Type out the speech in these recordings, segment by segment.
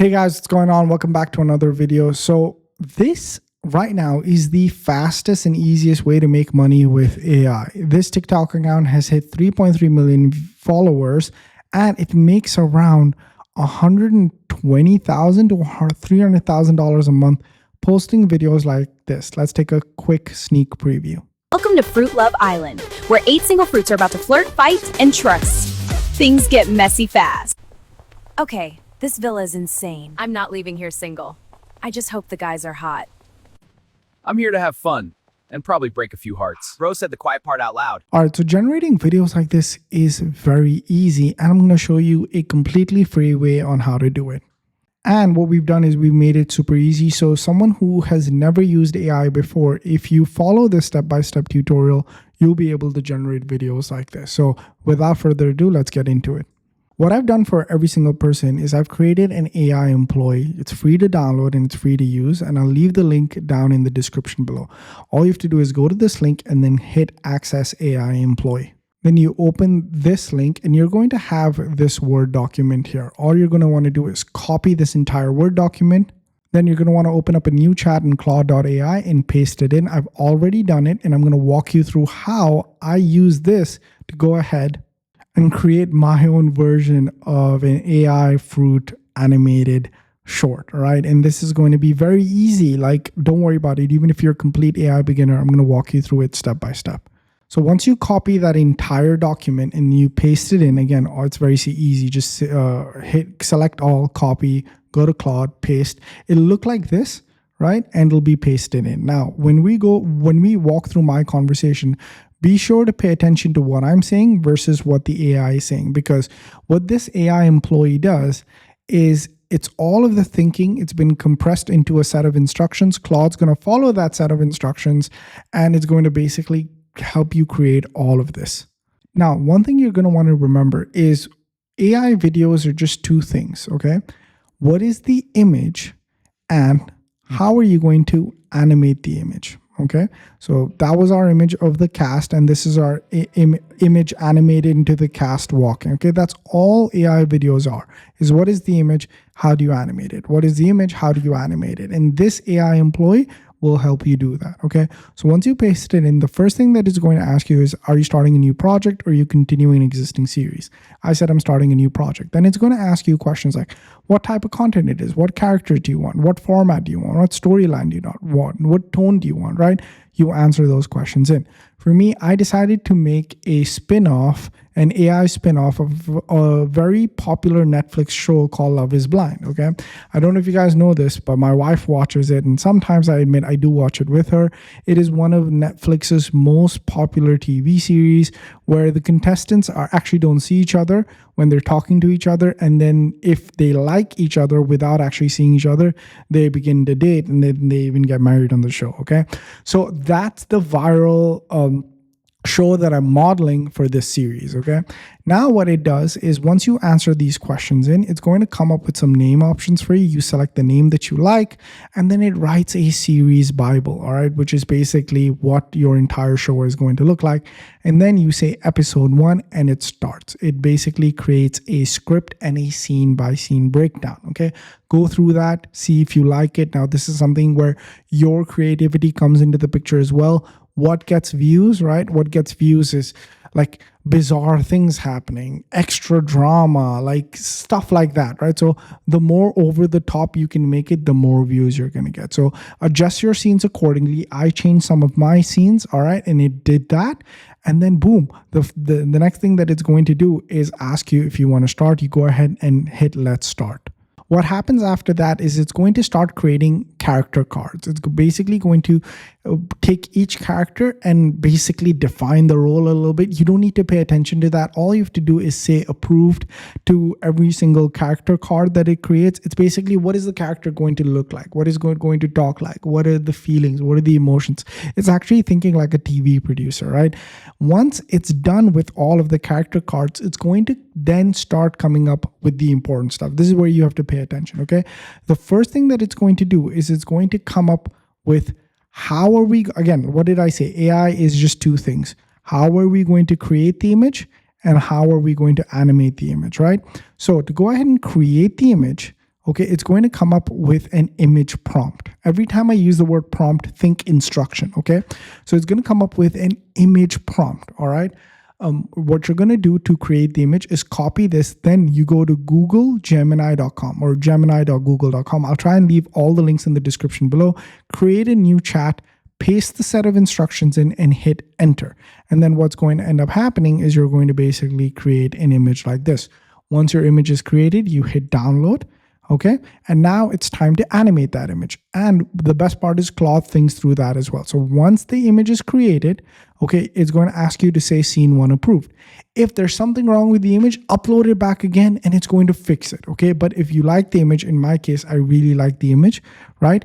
Hey guys, what's going on? Welcome back to another video. So this right now is the fastest and easiest way to make money with AI. This TikTok account has hit 3.3 million followers and it makes around $120,000 to $300,000 a month posting videos like this. Let's take a quick sneak preview. Welcome to Fruit Love Island, where 8 single fruits are about to flirt, fight, and trust. Things get messy fast. Okay, this villa is insane. I'm not leaving here single. I just hope the guys are hot. I'm here to have fun and probably break a few hearts. Bro said the quiet part out loud. All right, so generating videos like this is very easy, and I'm going to show you a completely free way on how to do it. And what we've done is we made it super easy. So someone who has never used AI before, if you follow this step-by-step tutorial, you'll be able to generate videos like this. So without further ado, let's get into it. What I've done for every single person is I've created an AI employee. It's free to download and it's free to use. And I'll leave the link down in the description below. All you have to do is go to this link and then hit Access AI Employee. Then you open this link and you're going to have this Word document here. All you're going to want to do is copy this entire Word document. Then you're going to want to open up a new chat in Claude.ai and paste it in. I've already done it and I'm going to walk you through how I use this to go ahead and create my own version of an AI fruit animated short, right? And this is going to be very easy. Like, don't worry about it. Even if you're a complete AI beginner, I'm going to walk you through it step by step. So once you copy that entire document and you paste it in, again, it's very easy. Just select all, copy, go to Claude, paste. It'll look like this, right? And it'll be pasted in. Now, when we walk through my conversation, be sure to pay attention to what I'm saying versus what the AI is saying, because what this AI employee does is it's all of the thinking. It's been compressed into a set of instructions. Claude's going to follow that set of instructions and it's going to basically help you create all of this. Now, one thing you're going to want to remember is AI videos are just two things, okay? What is the image and how are you going to animate the image? Okay, so that was our image of the cast, and this is our image animated into the cast walking. Okay, that's all AI videos are, is what is the image, how do you animate it? What is the image, how do you animate it? And this AI employee will help you do that. Okay, so once you paste it in, the first thing that it's going to ask you is, are you starting a new project or are you continuing an existing series? I said I'm starting a new project. Then it's going to ask you questions like what type of content it is, what characters do you want, what format do you want, what storyline do you not want, what tone do you want, right? You answer those questions in. For me, I decided to make a spin-off, an AI spin-off of a very popular Netflix show called Love is Blind, okay? I don't know if you guys know this, but my wife watches it, and sometimes I admit I do watch it with her. It is one of Netflix's most popular TV series where the contestants actually don't see each other when they're talking to each other, and then if they like each other without actually seeing each other, they begin to date, and then they even get married on the show, okay? So that's the viral show that I'm modeling for this series, okay? Now what it does is once you answer these questions in, it's going to come up with some name options for you. You select the name that you like, and then it writes a series Bible, all right, which is basically what your entire show is going to look like. And then you say episode 1 and it starts. It basically creates a script and a scene by scene breakdown, okay? Go through that, see if you like it. Now this is something where your creativity comes into the picture as well. What gets views, right? What gets views is like bizarre things happening, extra drama, like stuff like that, right? So the more over the top you can make it, the more views you're going to get. So adjust your scenes accordingly. I changed some of my scenes, all right? And it did that. And then boom, the next thing that it's going to do is ask you if you want to start. You go ahead and hit let's start. What happens after that is it's going to start creating character cards. It's basically going to take each character and basically define the role a little bit. You don't need to pay attention to that. All you have to do is say approved to every single character card that it creates. It's basically what is the character going to look like? What is going to talk like? What are the feelings? What are the emotions? It's actually thinking like a TV producer, right? Once it's done with all of the character cards, it's going to then start coming up with the important stuff. This is where you have to pay attention, okay? The first thing that it's going to do is it's going to come up with how are we, again, what did I say? AI is just two things. How are we going to create the image and how are we going to animate the image, right? So to go ahead and create the image, okay, it's going to come up with an image prompt. Every time I use the word prompt, think instruction, okay? So it's going to come up with an image prompt, all right? What you're going to do to create the image is copy this. Then you go to googlegemini.com or gemini.google.com. I'll try and leave all the links in the description below. Create a new chat, paste the set of instructions in, and hit enter. And then what's going to end up happening is you're going to basically create an image like this. Once your image is created, you hit download. Okay, and now it's time to animate that image. And the best part is Claude thinks through that as well. So once the image is created, okay, it's going to ask you to say scene 1 approved. If there's something wrong with the image, upload it back again and it's going to fix it. Okay, but if you like the image, in my case, I really like the image, right?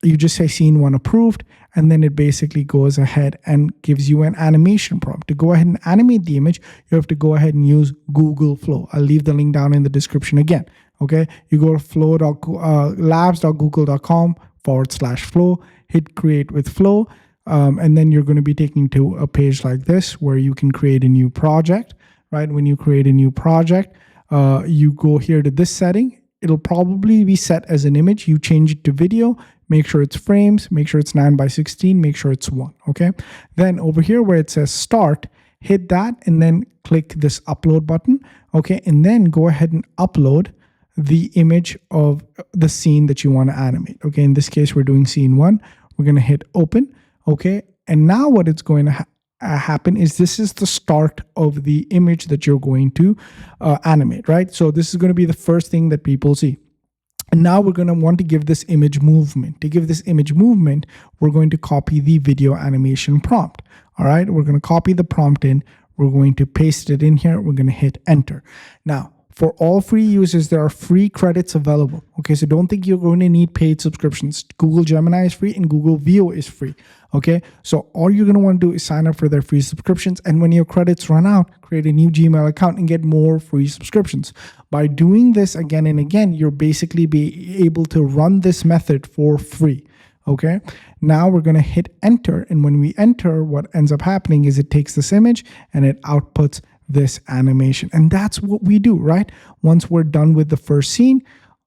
You just say scene 1 approved, and then it basically goes ahead and gives you an animation prompt. To go ahead and animate the image, you have to go ahead and use Google Flow. I'll leave the link down in the description again. Okay, you go to labs.google.com/flow, hit create with flow, and then you're going to be taken to a page like this where you can create a new project, right? When you create a new project, you go here to this setting. It'll probably be set as an image. You change it to video, make sure it's frames, make sure it's 9:16, make sure it's 1, okay? Then over here where it says start, hit that and then click this upload button, okay? And then go ahead and upload the image of the scene that you want to animate. Okay, in this case, we're doing scene 1. We're going to hit open. Okay, and now what it's going to happen is this is the start of the image that you're going to animate, right? So this is going to be the first thing that people see. And now we're going to want to give this image movement. To give this image movement, we're going to copy the video animation prompt. All right, we're going to copy the prompt in. We're going to paste it in here. We're going to hit enter. Now, for all free users, there are free credits available. Okay, so don't think you're going to need paid subscriptions. Google Gemini is free and Google Veo is free. Okay, so all you're going to want to do is sign up for their free subscriptions. And when your credits run out, create a new Gmail account and get more free subscriptions. By doing this again and again, you're basically be able to run this method for free. Okay, now we're going to hit enter. And when we enter, what ends up happening is it takes this image and it outputs this animation. And that's what we do, right? Once we're done with the first scene,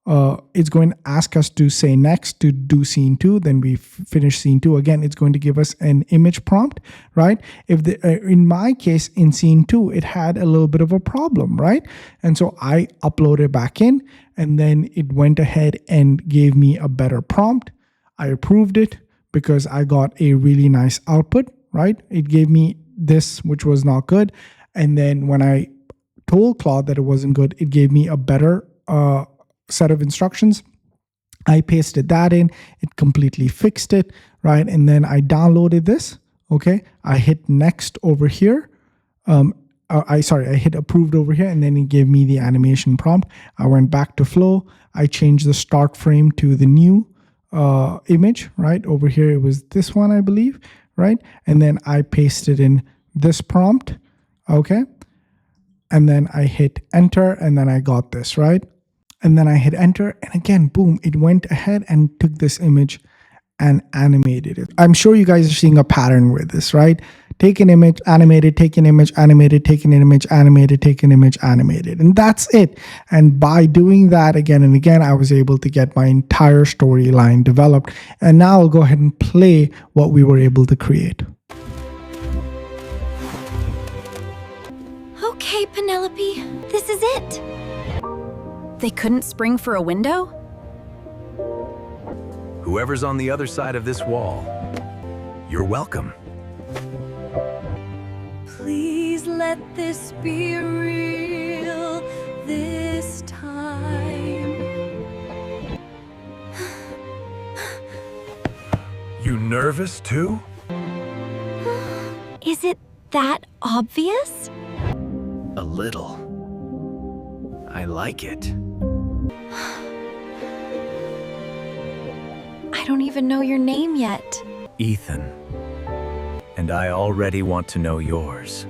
it's going to ask us to say next to do scene 2. Then we finish scene 2. Again, it's going to give us an image prompt, right? If in my case, in scene 2, it had a little bit of a problem, right? And so I uploaded back in, and then it went ahead and gave me a better prompt. I approved it because I got a really nice output, right? It gave me this, which was not good. And then when I told Claude that it wasn't good, it gave me a better set of instructions. I pasted that in, it completely fixed it, right? And then I downloaded this, okay? I hit next over here. I hit approved over here, and then it gave me the animation prompt. I went back to flow. I changed the start frame to the new image, right? Over here, it was this one, I believe, right? And then I pasted in this prompt. Okay, and then I hit enter, and then I got this, right? And then I hit enter, and again, boom, it went ahead and took this image and animated it. I'm sure you guys are seeing a pattern with this, right? Take an image, animate it, take an image, animate it, take an image, animate it, take an image, animate it. And that's it. And by doing that again and again, I was able to get my entire storyline developed. And now I'll go ahead and play what we were able to create. Okay, Penelope, this is it. They couldn't spring for a window? Whoever's on the other side of this wall, you're welcome. Please let this be real this time. You nervous too? Is it that obvious? A little. I like it. I don't even know your name yet. Ethan. And I already want to know yours.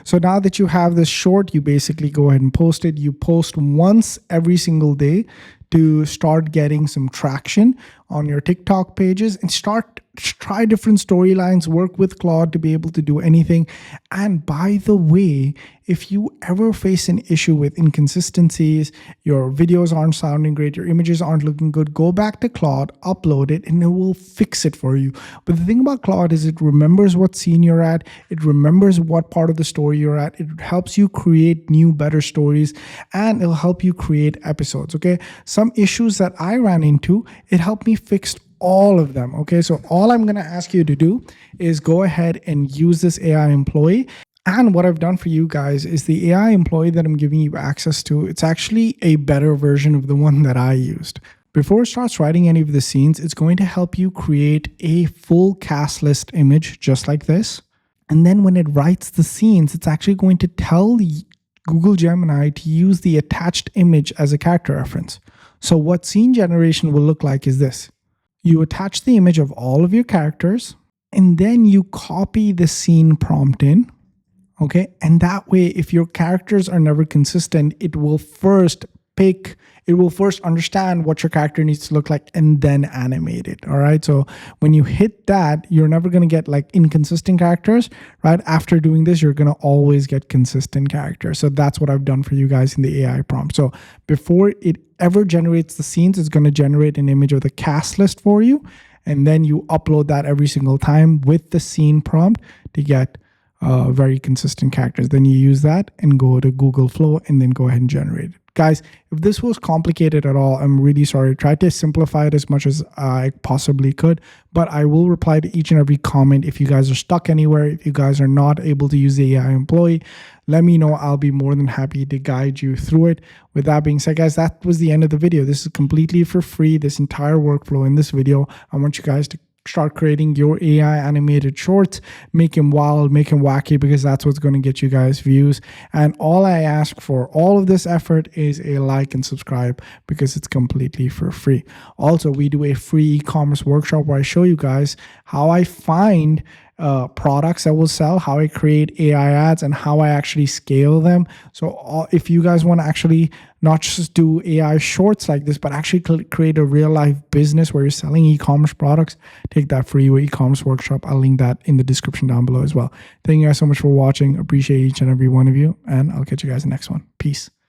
So now that you have this short, you basically go ahead and post it. You post once every single day to start getting some traction on your TikTok pages and start try different storylines, work with Claude to be able to do anything. And by the way, if you ever face an issue with inconsistencies, your videos aren't sounding great, your images aren't looking good, go back to Claude, upload it, and it will fix it for you. But the thing about Claude is it remembers what scene you're at, it remembers what part of the story you're at, it helps you create new, better stories, and it'll help you create episodes. Okay, some issues that I ran into, it helped me fix all of them. Okay, so all I'm going to ask you to do is go ahead and use this AI employee. And what I've done for you guys is the AI employee that I'm giving you access to, it's actually a better version of the one that I used. Before it starts writing any of the scenes, it's going to help you create a full cast list image just like this. And then when it writes the scenes, it's actually going to tell Google Gemini to use the attached image as a character reference. So what scene generation will look like is this. You attach the image of all of your characters, and then you copy the scene prompt in. Okay, and that way, if your characters are never consistent, it will first understand what your character needs to look like and then animate it. All right, so when you hit that, you're never going to get like inconsistent characters, right? After doing this, you're going to always get consistent characters. So that's what I've done for you guys in the AI prompt. So before it ever generates the scenes, it's going to generate an image of the cast list for you, and then you upload that every single time with the scene prompt to get very consistent characters. Then you use that and go to Google Flow and then go ahead and generate it. Guys, if this was complicated at all, I'm really sorry. I tried to simplify it as much as I possibly could, but I will reply to each and every comment. If you guys are stuck anywhere, if you guys are not able to use the AI employee, let me know. I'll be more than happy to guide you through it. With that being said, guys, that was the end of the video. This is completely for free, this entire workflow in this video. I want you guys to start creating your AI animated shorts, make them wild, make them wacky, because that's what's going to get you guys views. And all I ask for all of this effort is a like and subscribe, because it's completely for free. Also, we do a free e-commerce workshop where I show you guys how I find products that will sell, how I create AI ads, and how I actually scale them. So if you guys want to actually not just do AI shorts like this, but actually create a real life business where you're selling e-commerce products, take that free e-commerce workshop. I'll link that in the description down below as well. Thank you guys so much for watching. Appreciate each and every one of you, and I'll catch you guys in the next one. Peace.